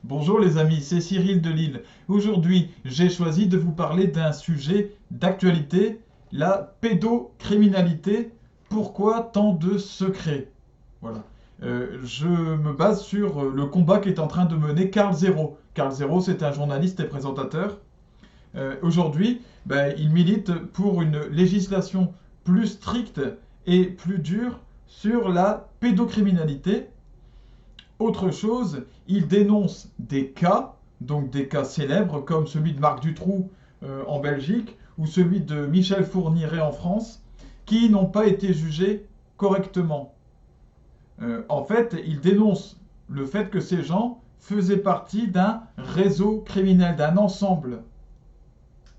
Bonjour les amis, c'est Cyril de Lille. Aujourd'hui, j'ai choisi de vous parler d'un sujet d'actualité, la pédocriminalité. Pourquoi tant de secrets? Voilà. Je me base sur le combat qu'est en train de mener Karl Zéro. Karl Zéro, c'est un journaliste et présentateur. Aujourd'hui, il milite pour une législation plus stricte et plus dure sur la pédocriminalité. Autre chose, il dénonce des cas, donc des cas célèbres comme celui de Marc Dutroux en Belgique ou celui de Michel Fourniret en France, qui n'ont pas été jugés correctement. En fait, il dénonce le fait que ces gens faisaient partie d'un réseau criminel, d'un ensemble,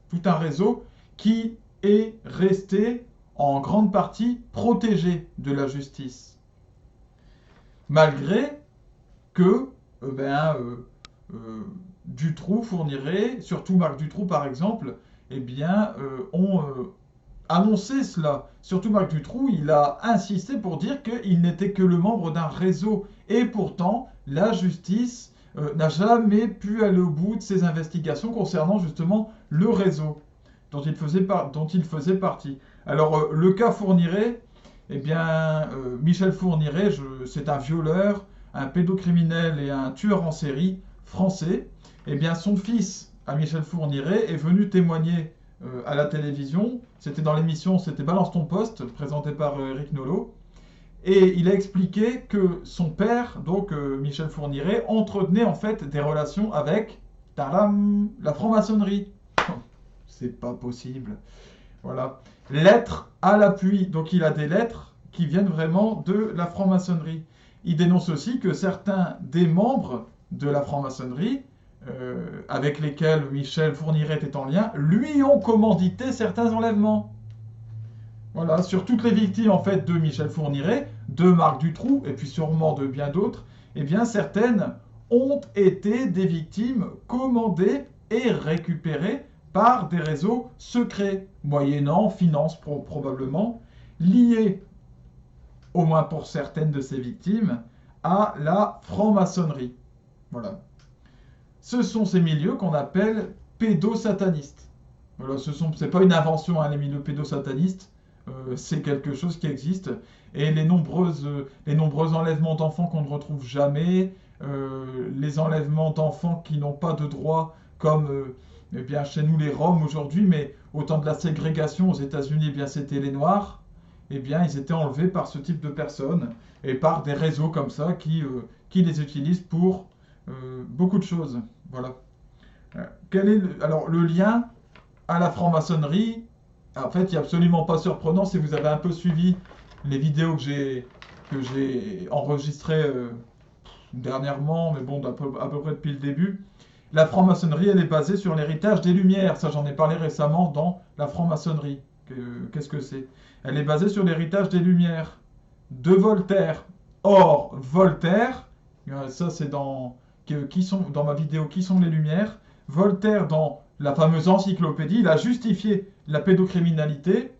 tout un réseau qui est resté en grande partie protégé de la justice, malgré que Dutroux fournirait, surtout Marc Dutroux par exemple, ont annoncé cela. Surtout Marc Dutroux, il a insisté pour dire qu'il n'était que le membre d'un réseau. Et pourtant, la justice n'a jamais pu aller au bout de ses investigations concernant justement le réseau dont il faisait partie. Alors, le cas Fourniret, Michel Fourniret, c'est un violeur, un pédocriminel et un tueur en série français. Son fils, à Michel Fourniret, est venu témoigner à la télévision. C'était dans l'émission, c'était Balance ton poste, présenté par Eric Nolot. Et il a expliqué que son père, donc Michel Fourniret, entretenait en fait des relations avec tadam, la franc-maçonnerie. C'est pas possible. Voilà. Lettres à l'appui. Donc il a des lettres qui viennent vraiment de la franc-maçonnerie. Il dénonce aussi que certains des membres de la franc-maçonnerie, avec lesquels Michel Fourniret est en lien, lui ont commandité certains enlèvements. Voilà, sur toutes les victimes en fait de Michel Fourniret, de Marc Dutroux et puis sûrement de bien d'autres, certaines ont été des victimes commandées et récupérées par des réseaux secrets, moyennant finances probablement, liés, au moins pour certaines de ces victimes, à la franc-maçonnerie. Voilà. Ce sont ces milieux qu'on appelle pédosatanistes. Voilà, c'est pas une invention, hein, les milieux pédosatanistes, c'est quelque chose qui existe. Et les nombreux enlèvements d'enfants qu'on ne retrouve jamais, les enlèvements d'enfants qui n'ont pas de droit, comme chez nous les Roms aujourd'hui, mais au temps de la ségrégation aux États-Unis, c'était les Noirs. Ils étaient enlevés par ce type de personnes et par des réseaux comme ça qui les utilisent pour beaucoup de choses. Voilà. Quel est alors le lien à la franc-maçonnerie? En fait, il n'est absolument pas surprenant si vous avez un peu suivi les vidéos que j'ai enregistrées dernièrement, mais bon, à peu près depuis le début. La franc-maçonnerie, elle est basée sur l'héritage des Lumières. Ça, j'en ai parlé récemment dans la franc-maçonnerie. Qu'est-ce que c'est? Elle est basée sur l'héritage des Lumières de Voltaire. Or, Voltaire, ça c'est dans ma vidéo Qui sont les Lumières? Voltaire, dans la fameuse encyclopédie, il a justifié la pédocriminalité.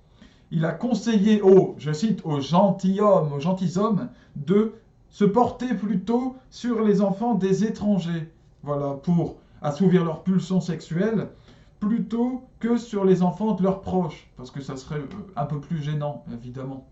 Il a conseillé je cite, aux gentilshommes, de se porter plutôt sur les enfants des étrangers. Voilà, pour assouvir leurs pulsions sexuelles, plutôt que sur les enfants de leurs proches, parce que ça serait un peu plus gênant, évidemment.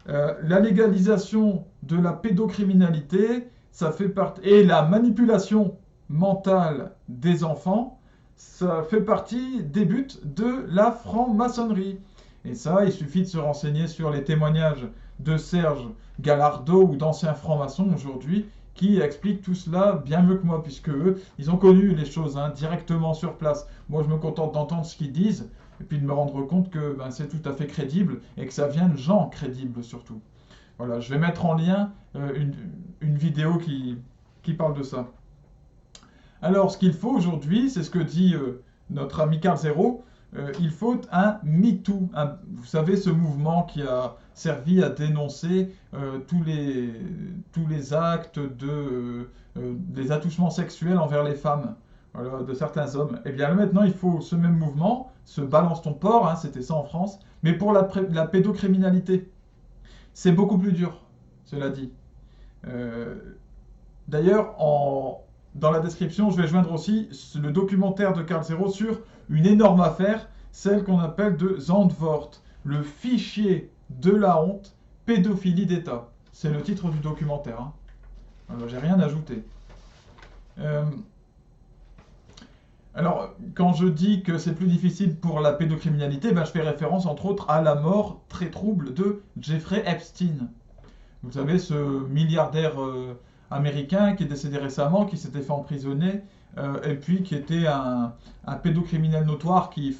La légalisation de la pédocriminalité, ça fait partie, et la manipulation mentale des enfants, ça fait partie des buts de la franc-maçonnerie. Et ça, il suffit de se renseigner sur les témoignages de Serge Gallardeau ou d'anciens francs-maçons aujourd'hui qui expliquent tout cela bien mieux que moi, puisque eux, ils ont connu les choses directement sur place. Moi, je me contente d'entendre ce qu'ils disent et puis de me rendre compte que c'est tout à fait crédible et que ça vient de gens crédibles surtout. Voilà, je vais mettre en lien une vidéo qui parle de ça. Alors, ce qu'il faut aujourd'hui, c'est ce que dit notre ami Karl Zéro, il faut un MeToo. Vous savez, ce mouvement qui a servi à dénoncer tous les actes des attouchements sexuels envers les femmes, voilà, de certains hommes. Maintenant, il faut ce même mouvement, ce balance ton porc, c'était ça en France, mais pour la pédocriminalité. C'est beaucoup plus dur, cela dit. D'ailleurs, dans la description, je vais joindre aussi le documentaire de Karl Zero sur une énorme affaire, celle qu'on appelle de Zandvoort, le fichier de la honte, pédophilie d'État. C'est le titre du documentaire. Hein. Alors, j'ai rien ajouté. Alors, quand je dis que c'est plus difficile pour la pédocriminalité, ben, je fais référence entre autres à la mort très trouble de Jeffrey Epstein. Vous savez, ce milliardaire américain qui est décédé récemment, qui s'était fait emprisonner, et puis qui était un pédocriminel notoire qui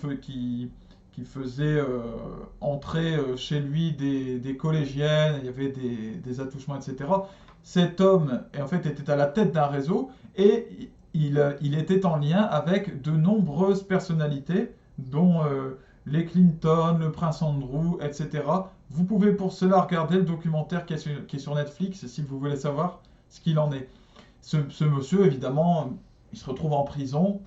faisait entrer chez lui des collégiennes, il y avait des attouchements, etc. Cet homme, en fait, était à la tête d'un réseau et il était en lien avec de nombreuses personnalités, dont les Clinton, le prince Andrew, etc. Vous pouvez pour cela regarder le documentaire qui est sur Netflix si vous voulez savoir ce qu'il en est. Ce monsieur, évidemment, il se retrouve en prison,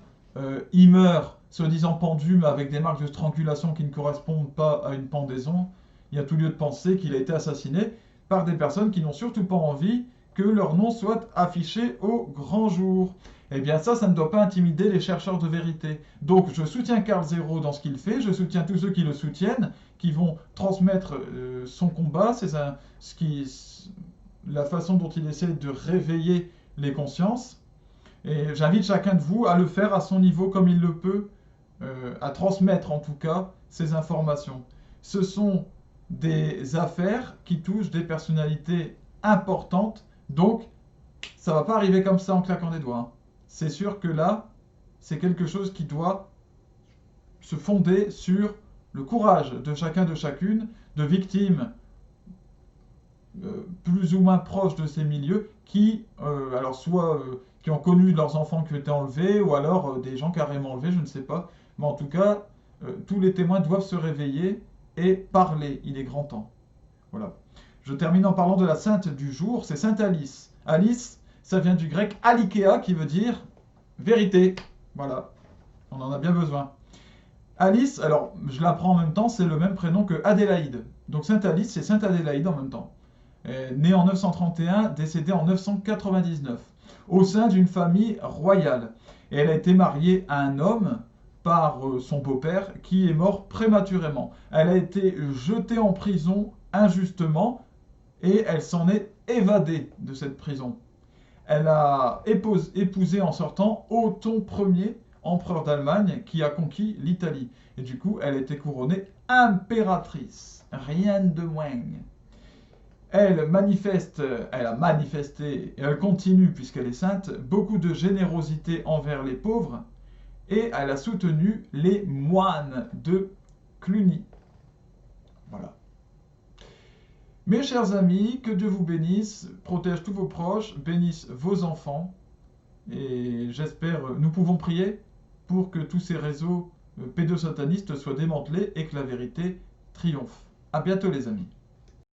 il meurt, se disant pendu, mais avec des marques de strangulation qui ne correspondent pas à une pendaison. Il y a tout lieu de penser qu'il a été assassiné par des personnes qui n'ont surtout pas envie que leur nom soit affiché au grand jour. Eh bien ça ne doit pas intimider les chercheurs de vérité. Donc je soutiens Karl Zero dans ce qu'il fait, je soutiens tous ceux qui le soutiennent, qui vont transmettre son combat, la façon dont il essaie de réveiller les consciences. Et j'invite chacun de vous à le faire à son niveau comme il le peut, à transmettre en tout cas ces informations. Ce sont des affaires qui touchent des personnalités importantes, donc ça ne va pas arriver comme ça en claquant des doigts. Hein. C'est sûr que là, c'est quelque chose qui doit se fonder sur le courage de chacun de chacune, de victimes plus ou moins proches de ces milieux, qui, qui ont connu leurs enfants qui ont été enlevés, ou alors des gens carrément enlevés, je ne sais pas. Mais en tout cas, tous les témoins doivent se réveiller et parler. Il est grand temps. Voilà. Je termine en parlant de la sainte du jour, c'est Sainte Alice. Alice, ça vient du grec alikea qui veut dire vérité. Voilà, on en a bien besoin. Alice, alors je l'apprends en même temps, c'est le même prénom que Adélaïde. Donc Sainte Alice, c'est Sainte Adélaïde en même temps. Née en 931, décédée en 999, au sein d'une famille royale. Et elle a été mariée à un homme par son beau-père qui est mort prématurément. Elle a été jetée en prison injustement et elle s'en est évadée de cette prison. Elle a épousé en sortant Othon Ier, empereur d'Allemagne, qui a conquis l'Italie. Et du coup, elle a été couronnée impératrice. Rien de moins. Elle a manifesté, et elle continue, puisqu'elle est sainte, beaucoup de générosité envers les pauvres, et elle a soutenu les moines de Cluny. Voilà. Mes chers amis, que Dieu vous bénisse, protège tous vos proches, bénisse vos enfants. Et j'espère, nous pouvons prier pour que tous ces réseaux pédosatanistes soient démantelés et que la vérité triomphe. À bientôt les amis.